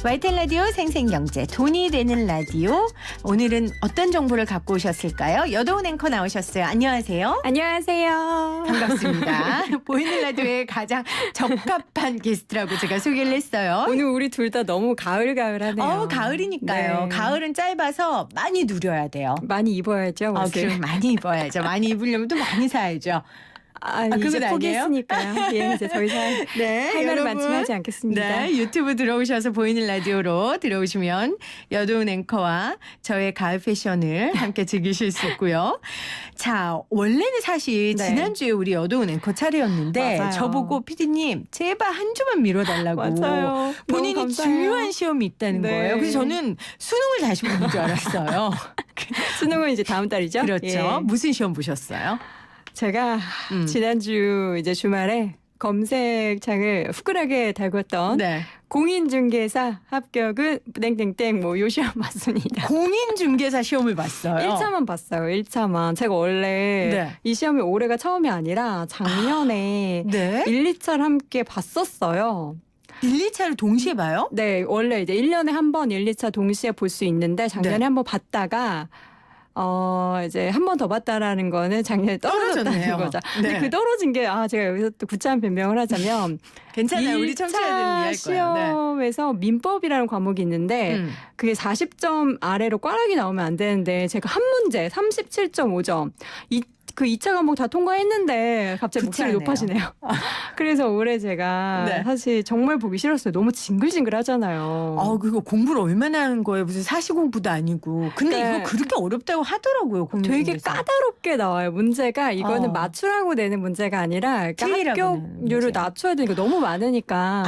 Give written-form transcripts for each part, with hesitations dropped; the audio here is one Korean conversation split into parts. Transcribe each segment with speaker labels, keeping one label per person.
Speaker 1: YTN 라디오 생생경제 돈이 되는 라디오. 오늘은 어떤 정보를 갖고 오셨을까요? 여도운 앵커 나오셨어요. 안녕하세요.
Speaker 2: 안녕하세요.
Speaker 1: 반갑습니다. 보이는 라디오에 가장 적합한 게스트라고 제가 소개를 했어요.
Speaker 2: 오늘 우리 둘 다 너무 가을하네요.
Speaker 1: 가을이니까요.
Speaker 2: 네.
Speaker 1: 가을은 짧아서 많이 누려야 돼요.
Speaker 2: 많이 입어야죠. 옷을.
Speaker 1: 그럼 많이 입어야죠. 많이 입으려면 또 많이 사야죠.
Speaker 2: 이제 포기했으니까요. 예, 이제 더 이상
Speaker 1: 네,
Speaker 2: 할 말은 많지만 하지 않겠습니다.
Speaker 1: 네, 유튜브 들어오셔서 보이는 라디오로 들어오시면 여도운 앵커와 저의 가을 패션을 함께 즐기실 수 있고요. 자, 원래는 사실
Speaker 2: 네.
Speaker 1: 지난주에 우리 여도운 앵커 차례였는데
Speaker 2: 맞아요.
Speaker 1: 저보고 피디님 제발 한 주만 미뤄달라고.
Speaker 2: 맞아요.
Speaker 1: 본인이
Speaker 2: 너무 감사해요.
Speaker 1: 중요한 시험이 있다는
Speaker 2: 네.
Speaker 1: 거예요. 그래서 저는 수능을 다시 보는 줄 알았어요.
Speaker 2: 수능은 이제 다음 달이죠?
Speaker 1: 그렇죠.
Speaker 2: 예.
Speaker 1: 무슨 시험 보셨어요?
Speaker 2: 제가 지난주 이제 주말에 검색창을 후끈하게 달궜던
Speaker 1: 네.
Speaker 2: 공인중개사 합격은 땡땡땡 요 시험 봤습니다.
Speaker 1: 공인중개사 시험을 봤어요.
Speaker 2: 1차만 봤어요. 1차만. 제가 원래
Speaker 1: 네.
Speaker 2: 이 시험이 올해가 처음이 아니라 작년에
Speaker 1: 네.
Speaker 2: 1, 2차를 함께 봤었어요.
Speaker 1: 1, 2차를 동시에 봐요?
Speaker 2: 네, 원래 이제 1년에 한 번 1, 2차 동시에 볼 수 있는데 작년에
Speaker 1: 네.
Speaker 2: 한 번 봤다가 이제 한 번 더 봤다라는 거는 작년에 떨어졌다는
Speaker 1: 떨어졌네요.
Speaker 2: 거죠.
Speaker 1: 네.
Speaker 2: 근데 그 떨어진 게 제가 여기서 또 구차한 변명을 하자면
Speaker 1: 괜찮아요. 우리 청취자들은 이해할 거예요.
Speaker 2: 시험에서 민법이라는 과목이 있는데
Speaker 1: 네.
Speaker 2: 그게 40점 아래로 꽈락이 나오면 안 되는데 제가 한 문제 37.5점 그 2차 과목 다 통과했는데 갑자기 목소리
Speaker 1: 구차하네요.
Speaker 2: 높아지네요. 그래서 올해 제가
Speaker 1: 네.
Speaker 2: 사실 정말 보기 싫었어요. 너무 징글징글 하잖아요.
Speaker 1: 그거 공부를 얼마나 하는 거예요? 무슨 사시 공부도 아니고. 근데
Speaker 2: 네.
Speaker 1: 이거 그렇게 어렵다고 하더라고요.
Speaker 2: 되게
Speaker 1: 공인중개사.
Speaker 2: 까다롭게 나와요. 문제가 이거는
Speaker 1: 어.
Speaker 2: 맞추라고 내는 문제가 아니라 그러니까
Speaker 1: 틀리라고 내는
Speaker 2: 합격률을
Speaker 1: 문제.
Speaker 2: 낮춰야 되니까 너무 많으니까.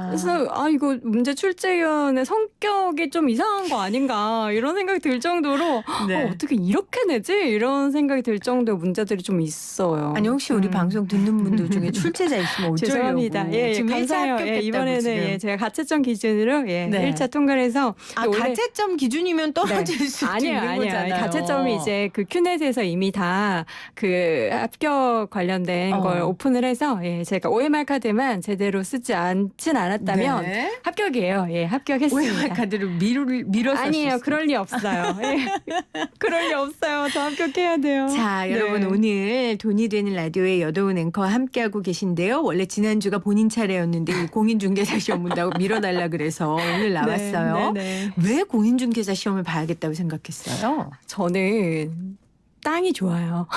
Speaker 2: 그래서 이거 문제 출제위원의 성격이 좀 이상한 거 아닌가 이런 생각이 들 정도로
Speaker 1: 네.
Speaker 2: 어떻게 이렇게 내지 이런 생각이 들 정도의 문제들이 좀 있어요.
Speaker 1: 아니 혹시 우리 방송 듣는 분들 중에 출제자 있으면 어쩌려고.
Speaker 2: 죄송합니다. 예,
Speaker 1: 지금
Speaker 2: 감사해요.
Speaker 1: 1차 합격했다고
Speaker 2: 이번에는
Speaker 1: 지금.
Speaker 2: 제가 가채점 기준으로
Speaker 1: 네.
Speaker 2: 1차 통과를 해서 원래
Speaker 1: 가채점 기준이면 떨어질 수
Speaker 2: 아니에요,
Speaker 1: 있는
Speaker 2: 아니에요.
Speaker 1: 거잖아요.
Speaker 2: 가채점이 이제 그 큐넷에서 이미 다 그 합격 관련된 걸 오픈을 해서 제가 OMR 카드만 제대로 쓰지 않진 않았다면
Speaker 1: 네.
Speaker 2: 합격이에요. 예, 합격했습니다.
Speaker 1: OMR 카드를 밀어서
Speaker 2: 아니에요, 그럴 리 없어요. 예. 그럴 리 없어요. 저 합격해야 돼요.
Speaker 1: 자,
Speaker 2: 네.
Speaker 1: 여러분 오늘 돈이 되는 라디오의 여도운 앵커와 함께하고 계신데요. 원래 지난주가 본인 차례였는데 이 공인중개사 시험 본다고 밀어달라 그래서 오늘 나왔어요.
Speaker 2: 네.
Speaker 1: 왜 공인중개사 시험을 봐야겠다고 생각했어요?
Speaker 2: 저는 땅이 좋아요.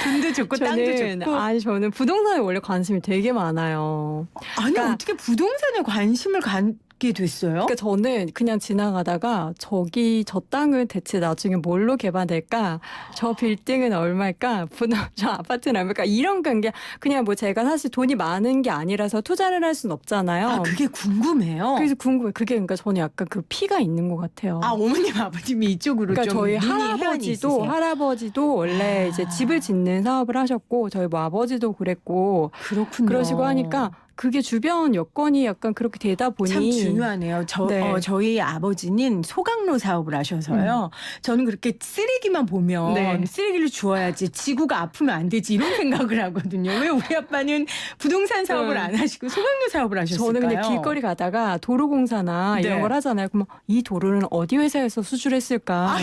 Speaker 1: 돈도 좋고 땅도 좋고.
Speaker 2: 저는 부동산에 원래 관심이 되게 많아요.
Speaker 1: 아니
Speaker 2: 그러니까-
Speaker 1: 어떻게 부동산에 관심을 갖게 됐어요?
Speaker 2: 그러니까 저는 그냥 지나가다가 저 땅은 대체 나중에 뭘로 개발될까? 저 빌딩은 얼마일까? 저 아파트는 얼마일까? 이런 게 그냥 뭐 제가 사실 돈이 많은 게 아니라서 투자를 할 수는 없잖아요.
Speaker 1: 그게 궁금해요.
Speaker 2: 그래서 궁금해. 그게 그러니까 저는 약간 그 피가 있는 것 같아요.
Speaker 1: 어머님 아버님이 이쪽으로
Speaker 2: 그러니까
Speaker 1: 좀
Speaker 2: 저희
Speaker 1: 눈이 있으세요?
Speaker 2: 할아버지도 원래 이제 집을 짓는 사업을 하셨고 저희 뭐 아버지도 그랬고
Speaker 1: 그렇군요.
Speaker 2: 그러시고 하니까 그게 주변 여건이 약간 그렇게 되다 보니
Speaker 1: 참 중요하네요.
Speaker 2: 네.
Speaker 1: 저희 아버지는 소각로 사업을 하셔서요. 저는 그렇게 쓰레기만 보면
Speaker 2: 네.
Speaker 1: 쓰레기를 주워야지 지구가 아프면 안 되지 이런 생각을 하거든요. 왜 우리 아빠는 부동산 사업을 안 하시고 소각로 사업을 하셨을까요?
Speaker 2: 저는 그냥 길거리 가다가 도로공사나
Speaker 1: 네.
Speaker 2: 이런 걸 하잖아요. 그럼 이 도로는 어디 회사에서 수주했을까?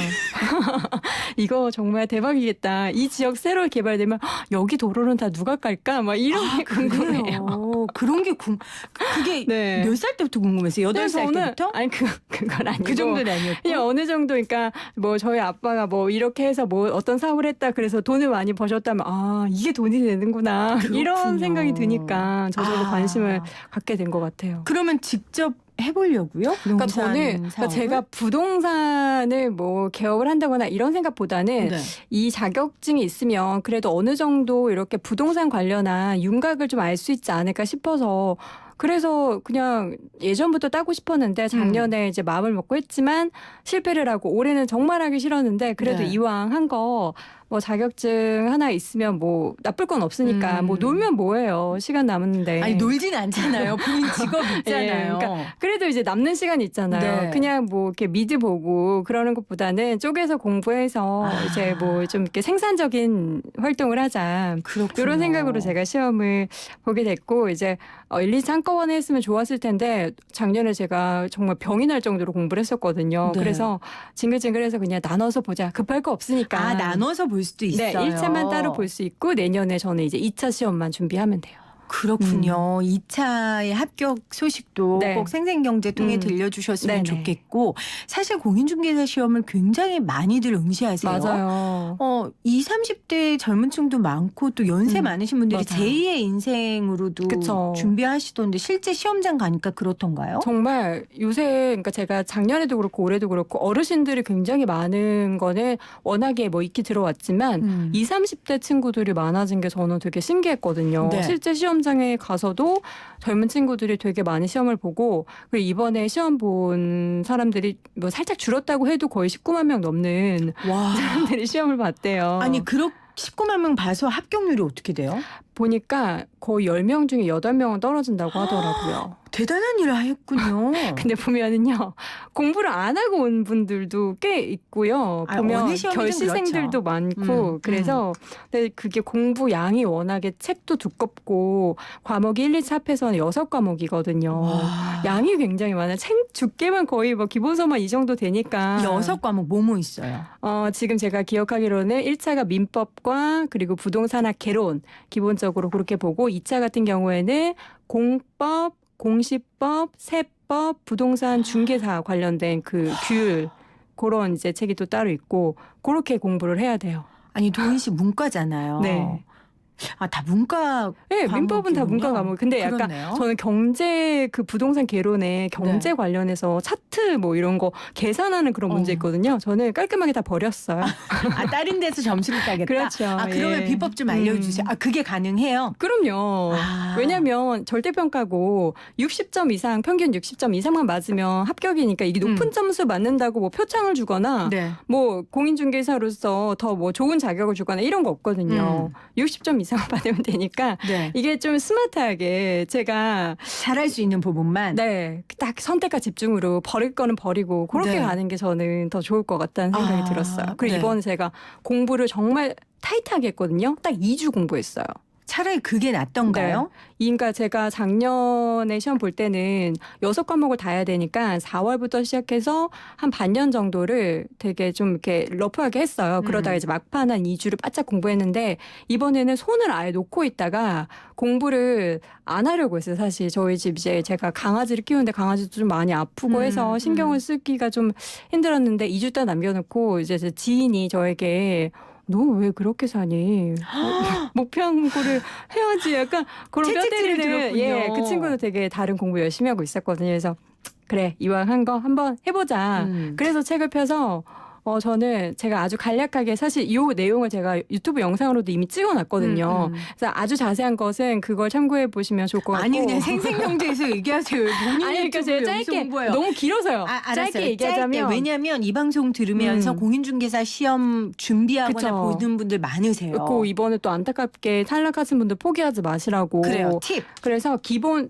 Speaker 2: 이거 정말 대박이겠다. 이 지역 새로 개발되면 여기 도로는 다 누가 깔까? 막 이런 게 궁금해요.
Speaker 1: 그래요. 그런 게 그게
Speaker 2: 네.
Speaker 1: 몇 살 때부터 궁금했어요? 8살 때부터?
Speaker 2: 아니 그건 아니고
Speaker 1: 그 정도는 아니었고.
Speaker 2: 그냥 어느 정도 그러니까 뭐 저희 아빠가 뭐 이렇게 해서 뭐 어떤 사업을 했다 그래서 돈을 많이 버셨다면 이게 돈이 되는구나 이런
Speaker 1: 그렇군요.
Speaker 2: 생각이 드니까 저절로 관심을 갖게 된 것 같아요.
Speaker 1: 그러면 직접 해보려고요?
Speaker 2: 그러니까 저는 제가 부동산을 뭐 개업을 한다거나 이런 생각보다는
Speaker 1: 네.
Speaker 2: 이 자격증이 있으면 그래도 어느 정도 이렇게 부동산 관련한 윤곽을 좀 알 수 있지 않을까 싶어서 그래서 그냥 예전부터 따고 싶었는데 작년에 이제 마음을 먹고 했지만 실패를 하고 올해는 정말 하기 싫었는데 그래도
Speaker 1: 네.
Speaker 2: 이왕 한 거 뭐 자격증 하나 있으면 뭐 나쁠 건 없으니까 뭐 놀면 뭐해요. 시간 남았는데.
Speaker 1: 아니 놀진 않잖아요. 본인 직업 있잖아요.
Speaker 2: 예, 그러니까 그래도 이제 남는 시간 있잖아요.
Speaker 1: 네.
Speaker 2: 그냥 뭐 이렇게 미드 보고 그러는 것보다는 쪼개서 공부해서 이제 뭐 좀 이렇게 생산적인 활동을 하자.
Speaker 1: 그렇군요.
Speaker 2: 이런 생각으로 제가 시험을 보게 됐고 이제 1, 2차 한꺼번에 했으면 좋았을 텐데 작년에 제가 정말 병이 날 정도로 공부를 했었거든요.
Speaker 1: 네.
Speaker 2: 그래서 징글징글해서 그냥 나눠서 보자. 급할 거 없으니까.
Speaker 1: 아, 나눠서 볼 수도
Speaker 2: 네,
Speaker 1: 있어요.
Speaker 2: 1차만 따로 볼 수 있고 내년에 저는 이제 2차 시험만 준비하면 돼요.
Speaker 1: 그렇군요. 2차의 합격 소식도
Speaker 2: 네.
Speaker 1: 꼭 생생경제 통해 들려주셨으면
Speaker 2: 네네.
Speaker 1: 좋겠고 사실 공인중개사 시험을 굉장히 많이들 응시하세요.
Speaker 2: 맞아요.
Speaker 1: 20, 30대 젊은 층도 많고 또 연세 많으신 분들이
Speaker 2: 맞아요.
Speaker 1: 제2의 인생으로도
Speaker 2: 그쵸.
Speaker 1: 준비하시던데 실제 시험장 가니까 그렇던가요?
Speaker 2: 정말 요새 그러니까 제가 작년에도 그렇고 올해도 그렇고 어르신들이 굉장히 많은 거는 워낙에 뭐 익히 들어왔지만 20, 30대 친구들이 많아진 게 저는 되게 신기했거든요.
Speaker 1: 네.
Speaker 2: 실제 시험장에 가서도 젊은 친구들이 되게 많이 시험을 보고 그리고 이번에 시험 본 사람들이 뭐 살짝 줄었다고 해도 거의 19만 명 넘는
Speaker 1: 와.
Speaker 2: 사람들이 시험을 봤대요.
Speaker 1: 아니 19만 명 봐서 합격률이 어떻게 돼요?
Speaker 2: 보니까 거의 10명 중에 8명은 떨어진다고 하더라고요.
Speaker 1: 대단한 일을 했군요.
Speaker 2: 근데 보면은요 공부를 안 하고 온 분들도 꽤 있고요.
Speaker 1: 아,
Speaker 2: 보면
Speaker 1: 어느 시험이든
Speaker 2: 결시생들도 많고 그래서 근데 그게 공부 양이 워낙에 책도 두껍고 과목이 1, 2차 합해서는 6과목이거든요.
Speaker 1: 와.
Speaker 2: 양이 굉장히 많아요. 책 두께만 거의 뭐 기본서만 이 정도 되니까
Speaker 1: 6과목 뭐뭐 있어요?
Speaker 2: 지금 제가 기억하기로는 1차가 민법과 그리고 부동산학 개론 기본적으로 그렇게 보고 2차 같은 경우에는 공법, 공시법, 세법, 부동산 중개사 관련된 그 규율 그런 이제 책이 또 따로 있고 그렇게 공부를 해야 돼요.
Speaker 1: 아니 도인 씨 문과잖아요.
Speaker 2: 네.
Speaker 1: 아, 다 문과
Speaker 2: 네, 민법은 다 문과
Speaker 1: 과목이군요.
Speaker 2: 과목. 근데 약간
Speaker 1: 그렇네요.
Speaker 2: 저는 경제 그 부동산 개론에 경제
Speaker 1: 네.
Speaker 2: 관련해서 차트 뭐 이런 거 계산하는 그런 문제 있거든요. 저는 깔끔하게 다 버렸어요.
Speaker 1: 아, 다른 데서 점수를 따겠다.
Speaker 2: 그렇죠.
Speaker 1: 아, 그러면
Speaker 2: 예.
Speaker 1: 비법 좀 알려주세요. 아, 그게 가능해요?
Speaker 2: 그럼요.
Speaker 1: 아.
Speaker 2: 왜냐하면 절대평가고 60점 이상 평균 60점 이상만 맞으면 합격이니까 이게 높은 점수 맞는다고 뭐 표창을 주거나
Speaker 1: 네.
Speaker 2: 뭐 공인중개사로서 더 뭐 좋은 자격을 주거나 이런 거 없거든요. 60점 이상 받으면 되니까
Speaker 1: 네.
Speaker 2: 이게 좀 스마트하게 제가
Speaker 1: 잘할 수 있는 부분만.
Speaker 2: 네, 딱 선택과 집중으로 버릴 거는 버리고 그렇게
Speaker 1: 네.
Speaker 2: 가는 게 저는 더 좋을 것 같다는 생각이
Speaker 1: 아,
Speaker 2: 들었어요. 그리고
Speaker 1: 네.
Speaker 2: 이번에 제가 공부를 정말 타이트하게 했거든요. 딱 2주 공부했어요.
Speaker 1: 차라리 그게 낫던가요?
Speaker 2: 그러니까 제가 작년에 시험 볼 때는 6과목을 다 해야 되니까 4월부터 시작해서 한 반년 정도를 되게 좀 이렇게 러프하게 했어요. 그러다가 이제 막판 한 2주를 바짝 공부했는데 이번에는 손을 아예 놓고 있다가 공부를 안 하려고 했어요. 사실 저희 집 이제 제가 강아지를 키우는데 강아지도 좀 많이 아프고 해서 신경을 쓰기가 좀 힘들었는데 2주 동안 남겨놓고 이제 제 지인이 저에게 너 왜 그렇게 사니? 목표한 공부를 해야지. 약간 그런
Speaker 1: 채찍질을 들었군요.
Speaker 2: 예, 그 친구도 되게 다른 공부 열심히 하고 있었거든요. 그래서 그래 이왕 한 거 한번 해보자. 그래서 책을 펴서 저는 제가 아주 간략하게 사실 이 내용을 제가 유튜브 영상으로도 이미 찍어놨거든요. 그래서 아주 자세한 것은 그걸 참고해 보시면 좋을 것 같고.
Speaker 1: 아니 그냥 생생경제에서 얘기하세요. 본인
Speaker 2: 아니 그러니까 제가 짧게 너무 길어서요.
Speaker 1: 알았어요.
Speaker 2: 짧게 얘기하자면
Speaker 1: 짧게. 왜냐하면 이 방송 들으면서 공인중개사 시험 준비하거나
Speaker 2: 그쵸.
Speaker 1: 보는 분들 많으세요.
Speaker 2: 그 이번에 또 안타깝게 탈락하신 분들 포기하지 마시라고.
Speaker 1: 그래요. 팁.
Speaker 2: 그래서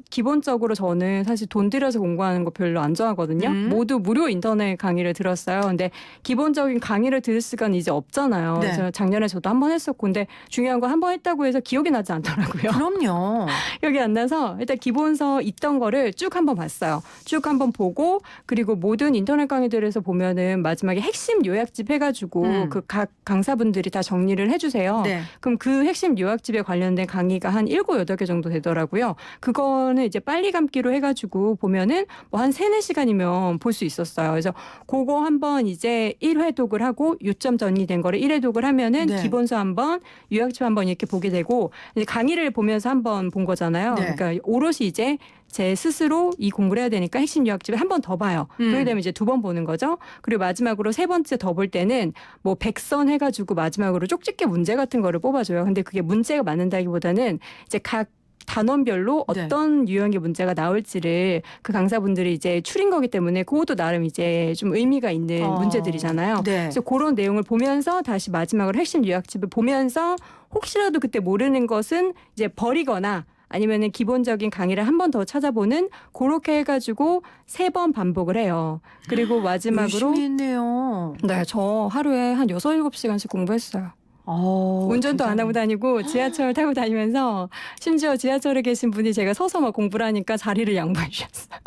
Speaker 2: 기본적으로 저는 사실 돈 들여서 공부하는 거 별로 안 좋아하거든요. 모두 무료 인터넷 강의를 들었어요. 근데 기본적인 강의를 들을 시간이 이제 없잖아요.
Speaker 1: 네.
Speaker 2: 그래서 작년에 저도 한 번 했었고 근데 중요한 건 한 번 했다고 해서 기억이 나지 않더라고요.
Speaker 1: 그럼요.
Speaker 2: 기억이 안 나서 일단 기본서 있던 거를 쭉 한번 봤어요. 쭉 한번 보고 그리고 모든 인터넷 강의들에서 보면은 마지막에 핵심 요약집 해가지고 그 각 강사분들이 다 정리를 해주세요.
Speaker 1: 네.
Speaker 2: 그럼 그 핵심 요약집에 관련된 강의가 한 7, 8개 정도 되더라고요. 그거는 이제 빨리 감기로 해가지고 보면은 뭐 한 3, 4시간이면 볼 수 있었어요. 그래서 그거 한번 이제 1회독을 하고 요점 정리된 거를 1회독을 하면은
Speaker 1: 네.
Speaker 2: 기본서 한번 요약집 한번 이렇게 보게 되고 이제 강의를 보면서 한번 본 거잖아요.
Speaker 1: 네.
Speaker 2: 그러니까 오롯이 이제 제 스스로 이 공부를 해야 되니까 핵심 요약집을 한 번 더 봐요. 그렇게 되면 이제 2번 보는 거죠. 그리고 마지막으로 3번째 더 볼 때는 뭐 100선 해가지고 마지막으로 쪽집게 문제 같은 거를 뽑아줘요. 근데 그게 문제가 맞는다기보다는 이제 각 단원별로
Speaker 1: 네.
Speaker 2: 어떤 유형의 문제가 나올지를 그 강사분들이 이제 추린 거기 때문에 그것도 나름 이제 좀 의미가 있는 문제들이잖아요.
Speaker 1: 네.
Speaker 2: 그래서 그런 내용을 보면서 다시 마지막으로 핵심 요약집을 보면서 혹시라도 그때 모르는 것은 이제 버리거나 아니면은 기본적인 강의를 한 번 더 찾아보는 그렇게 해가지고 3번 반복을 해요. 그리고 마지막으로
Speaker 1: 열심히 했네요.
Speaker 2: 네, 저 하루에 한 6, 7시간씩 공부했어요. 운전도 안 하고
Speaker 1: 대단해.
Speaker 2: 다니고 지하철 타고 다니면서 심지어 지하철에 계신 분이 제가 서서 막 공부를 하니까 자리를 양보해 주셨어요.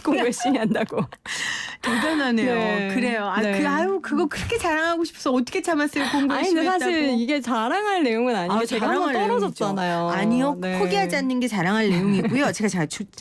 Speaker 2: 공부 열심히 한다고.
Speaker 1: 대단하네요.
Speaker 2: 네.
Speaker 1: 그래요.
Speaker 2: 네.
Speaker 1: 그거 그렇게 자랑하고 싶어서 어떻게 참았어요? 공부
Speaker 2: 아니
Speaker 1: 열심히
Speaker 2: 근데
Speaker 1: 했다고.
Speaker 2: 사실 이게 자랑할 내용은 아니고 제가 한번
Speaker 1: 자랑할
Speaker 2: 떨어졌잖아요.
Speaker 1: 아니요.
Speaker 2: 네.
Speaker 1: 포기하지 않는 게 자랑할 내용이고요.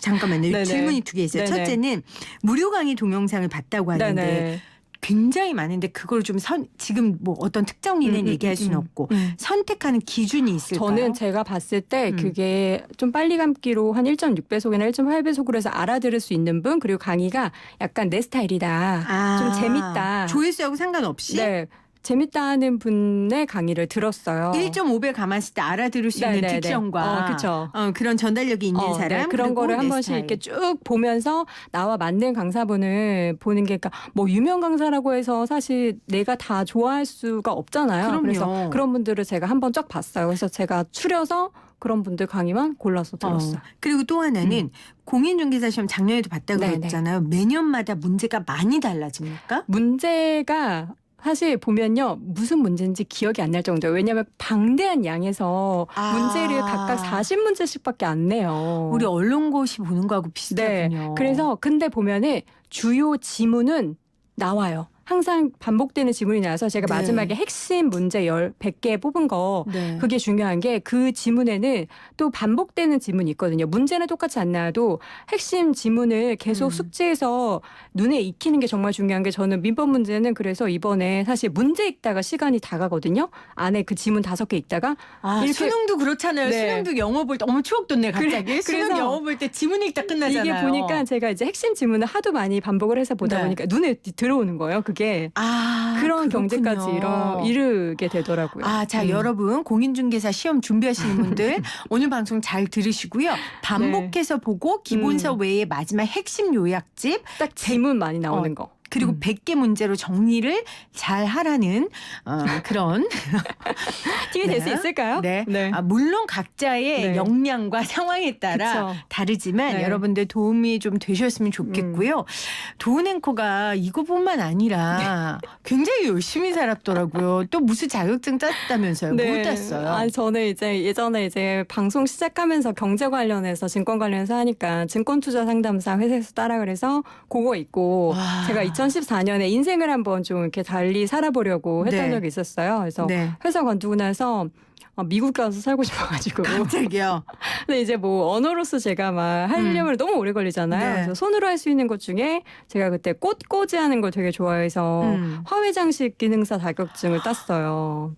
Speaker 1: 잠깐만요.
Speaker 2: 네네.
Speaker 1: 질문이 두 개 있어요.
Speaker 2: 네네.
Speaker 1: 첫째는 무료 강의 동영상을 봤다고 하는데
Speaker 2: 네네.
Speaker 1: 굉장히 많은데 그걸 좀 지금 뭐 어떤 특정인은 얘기할 수는 없고 선택하는 기준이 있을까요?
Speaker 2: 저는 제가 봤을 때
Speaker 1: 음.
Speaker 2: 그게 좀 빨리 감기로 한 1.6배속이나 1.8배속으로 해서 알아들을 수 있는 분 그리고 강의가 약간 내 스타일이다. 좀 재밌다.
Speaker 1: 조회수하고 상관없이
Speaker 2: 네. 재밌다 하는 분의 강의를 들었어요.
Speaker 1: 1.5배 감았을 때 알아들을 수 있는
Speaker 2: 네네네.
Speaker 1: 딕션과
Speaker 2: 그쵸.
Speaker 1: 그런 전달력이 있는 사람
Speaker 2: 네, 그런
Speaker 1: 그리고
Speaker 2: 거를 한
Speaker 1: 내
Speaker 2: 번씩
Speaker 1: 스타일.
Speaker 2: 이렇게 쭉 보면서 나와 맞는 강사분을 보는 게 그러니까 뭐 유명 강사라고 해서 사실 내가 다 좋아할 수가 없잖아요.
Speaker 1: 그럼요.
Speaker 2: 그래서 그런 분들을 제가 한번 쫙 봤어요. 그래서 제가 추려서 그런 분들 강의만 골라서 들었어요.
Speaker 1: 그리고 또 하나는 공인중개사 시험 작년에도 봤다고
Speaker 2: 네네.
Speaker 1: 그랬잖아요. 매년마다 문제가 많이 달라집니까?
Speaker 2: 문제가 사실 보면요. 무슨 문제인지 기억이 안 날 정도예요. 왜냐하면 방대한 양에서 문제를 각각 40문제씩밖에 안 내요.
Speaker 1: 우리 언론고시 보는 거하고
Speaker 2: 네.
Speaker 1: 비슷하군요.
Speaker 2: 그래서 근데 보면은 주요 지문은 나와요. 항상 반복되는 지문이 나와서 제가
Speaker 1: 네.
Speaker 2: 마지막에 핵심 문제 100개 뽑은 거
Speaker 1: 네.
Speaker 2: 그게 중요한 게 그 지문에는 또 반복되는 지문이 있거든요. 문제는 똑같이 안 나와도 핵심 지문을 계속 숙지해서 눈에 익히는 게 정말 중요한 게 저는 민법 문제는 그래서 이번에 사실 문제 읽다가 시간이 다 가거든요. 안에 그 지문 5개 읽다가 이렇게
Speaker 1: 수능도 그렇잖아요.
Speaker 2: 네.
Speaker 1: 수능도 영어 볼 때 추억 돋네 갑자기. 수능
Speaker 2: 그래서
Speaker 1: 영어 볼 때 지문 읽다 끝나잖아요.
Speaker 2: 이게 보니까 제가 이제 핵심 지문을 하도 많이 반복을 해서 보다
Speaker 1: 네.
Speaker 2: 보니까 눈에 들어오는 거예요. 그게 그런
Speaker 1: 그렇군요.
Speaker 2: 경제까지 이르게 되더라고요.
Speaker 1: 자, 여러분 공인중개사 시험 준비하시는 분들 오늘 방송 잘 들으시고요. 반복해서 보고 기본서 외에 마지막 핵심 요약집
Speaker 2: 딱 지문 많이 나오는 거.
Speaker 1: 그리고 100개 문제로 정리를 잘 하라는 그런
Speaker 2: 팁이 될 수 있을까요?
Speaker 1: 네.
Speaker 2: 네.
Speaker 1: 물론 각자의
Speaker 2: 네.
Speaker 1: 역량과 상황에 따라
Speaker 2: 그쵸.
Speaker 1: 다르지만
Speaker 2: 네.
Speaker 1: 여러분들 도움이 좀 되셨으면 좋겠고요. 도훈 앵커가 이거뿐만 아니라 굉장히 열심히 살았더라고요. 또 무슨 자격증 땄다면서요? 뭐 땄어요?
Speaker 2: 아니, 저는 이제 예전에 이제 방송 시작하면서 경제 관련해서 증권 관련해서 하니까 증권투자 상담사 회사에서 따라 그래서 그거 있고 제가 2014년에 인생을 한번 좀 이렇게 달리 살아보려고 했던
Speaker 1: 네.
Speaker 2: 적이 있었어요. 그래서
Speaker 1: 네.
Speaker 2: 회사 관두고 나서 미국 가서 살고 싶어가지고.
Speaker 1: 갑자기요.
Speaker 2: 근데 이제 뭐 언어로서 제가 막 하려면 너무 오래 걸리잖아요.
Speaker 1: 네.
Speaker 2: 그래서 손으로 할 수 있는 것 중에 제가 그때 꽃꽂이 하는 걸 되게 좋아해서 화훼장식 기능사 자격증을 땄어요.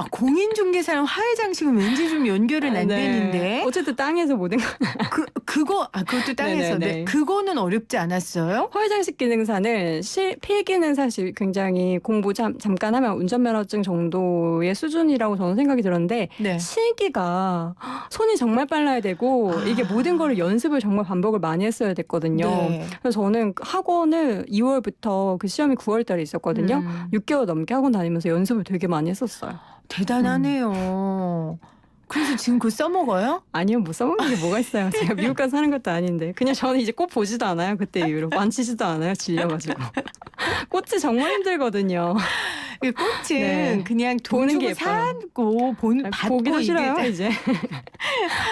Speaker 1: 공인중개사랑 화훼장식은 왠지 좀 연결은 안 되는데.
Speaker 2: 어쨌든 땅에서 모든 거.
Speaker 1: 그것도 땅에서.
Speaker 2: 네네네.
Speaker 1: 네. 그거는 어렵지 않았어요?
Speaker 2: 화훼장식 기능사는 필기는 사실 굉장히 공부 잠깐 하면 운전면허증 정도의 수준이라고 저는 생각이 들었는데
Speaker 1: 네.
Speaker 2: 실기가 손이 정말 빨라야 되고 이게 모든 거를 연습을 정말 반복을 많이 했어야 됐거든요.
Speaker 1: 네.
Speaker 2: 그래서 저는 학원을 2월부터 그 시험이 9월 달에 있었거든요. 6개월 넘게 학원 다니면서 연습을 되게 많이 했었어요.
Speaker 1: 대단하네요. 그래서 지금 그거 써먹어요?
Speaker 2: 아니요, 뭐 써먹는 게 뭐가 있어요. 제가 미국 가서 사는 것도 아닌데. 그냥 저는 이제 꽃 보지도 않아요. 그때 이후로. 만지지도 않아요. 질려가지고. 꽃이 정말 힘들거든요.
Speaker 1: 꽃은
Speaker 2: 네.
Speaker 1: 그냥 돈
Speaker 2: 보는
Speaker 1: 주고
Speaker 2: 게 예뻐요.
Speaker 1: 사고 받고
Speaker 2: 보기도
Speaker 1: 이게
Speaker 2: 싫어요, 이제.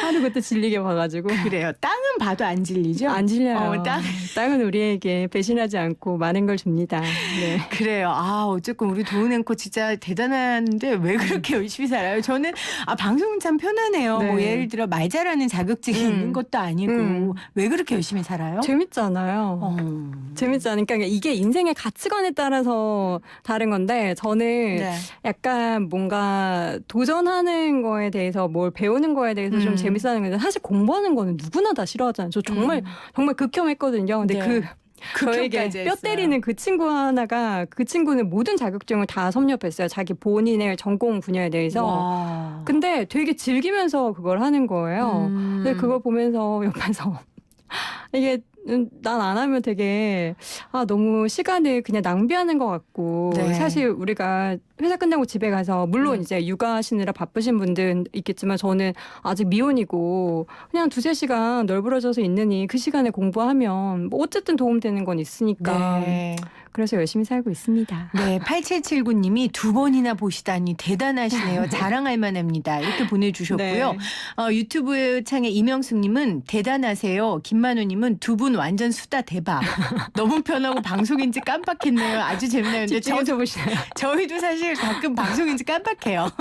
Speaker 2: 하도 그때 질리게 봐가지고.
Speaker 1: 그래요. 땅은 봐도 안 질리죠?
Speaker 2: 안 질려요.
Speaker 1: 땅.
Speaker 2: 땅은 우리에게 배신하지 않고 많은 걸 줍니다. 네.
Speaker 1: 그래요. 어쨌건 우리 도훈 앵커 진짜 대단한데 왜 그렇게 열심히 살아요? 저는 방송은 참 편하네요.
Speaker 2: 네.
Speaker 1: 뭐 예를 들어 말 잘하는 자격증이 있는 것도 아니고 왜 그렇게 열심히 살아요?
Speaker 2: 재밌잖아요. 재밌지 않으니까 이게 인생의 가치관에 따라서 다른 건데 저는
Speaker 1: 네.
Speaker 2: 약간 뭔가 도전하는 거에 대해서 뭘 배우는 거에 대해서 좀 재밌어하는 건데 사실 공부하는 거는 누구나 다 싫어하잖아요. 저 정말 극혐했거든요. 근데
Speaker 1: 네.
Speaker 2: 저에게 뼈 때리는 그 친구 하나가 그 친구는 모든 자격증을 다 섭렵했어요. 자기 본인의 전공 분야에 대해서.
Speaker 1: 와.
Speaker 2: 근데 되게 즐기면서 그걸 하는 거예요. 근데 그걸 보면서 옆에서 이게 난 안 하면 되게 너무 시간을 그냥 낭비하는 것 같고
Speaker 1: 네.
Speaker 2: 사실 우리가 회사 끝나고 집에 가서 물론 이제 육아하시느라 바쁘신 분들은 있겠지만 저는 아직 미혼이고 그냥 2-3시간 널브러져서 있느니 그 시간에 공부하면 뭐 어쨌든 도움되는 건 있으니까
Speaker 1: 네.
Speaker 2: 그래서 열심히 살고 있습니다.
Speaker 1: 네, 8779님이 2번이나 보시다니 대단하시네요. 자랑할 만합니다. 이렇게 보내주셨고요.
Speaker 2: 네.
Speaker 1: 유튜브 창에 이명숙님은 대단하세요. 김만우님은 2분 완전 수다 대박. 너무 편하고 방송인지 깜빡했네요. 아주 재밌네요. 근데
Speaker 2: 집중해서 보시나요?
Speaker 1: 저희도 사실 가끔 방송인지 깜빡해요.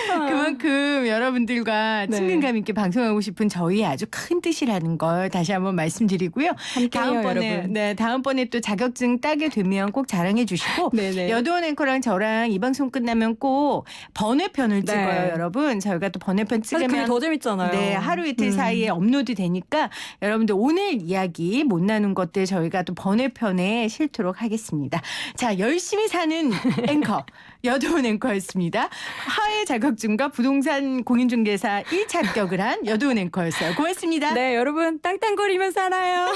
Speaker 1: 그만큼 여러분들과
Speaker 2: 네.
Speaker 1: 친근감 있게 방송하고 싶은 저희의 아주 큰 뜻이라는 걸 다시 한번 말씀드리고요.
Speaker 2: 함께해요, 여러분.
Speaker 1: 다음번에 또 자격증 따게 되면 꼭 자랑해 주시고
Speaker 2: 네네.
Speaker 1: 여도원 앵커랑 저랑 이 방송 끝나면 꼭 번외편을
Speaker 2: 네.
Speaker 1: 찍어요, 여러분. 저희가 또 번외편
Speaker 2: 사실 그게
Speaker 1: 찍으면
Speaker 2: 더 재밌잖아요.
Speaker 1: 네, 하루 이틀 사이에 업로드 되니까 여러분들 오늘 이야기 못 나눈 것들 저희가 또 번외편에 실도록 하겠습니다. 자, 열심히 사는 앵커 여도원 앵커였습니다. 화해 자격증과 부동산 공인중개사 1차 합격을 한 여도원 앵커였어요. 고맙습니다.
Speaker 2: 네, 여러분 땅땅거리면 살아요.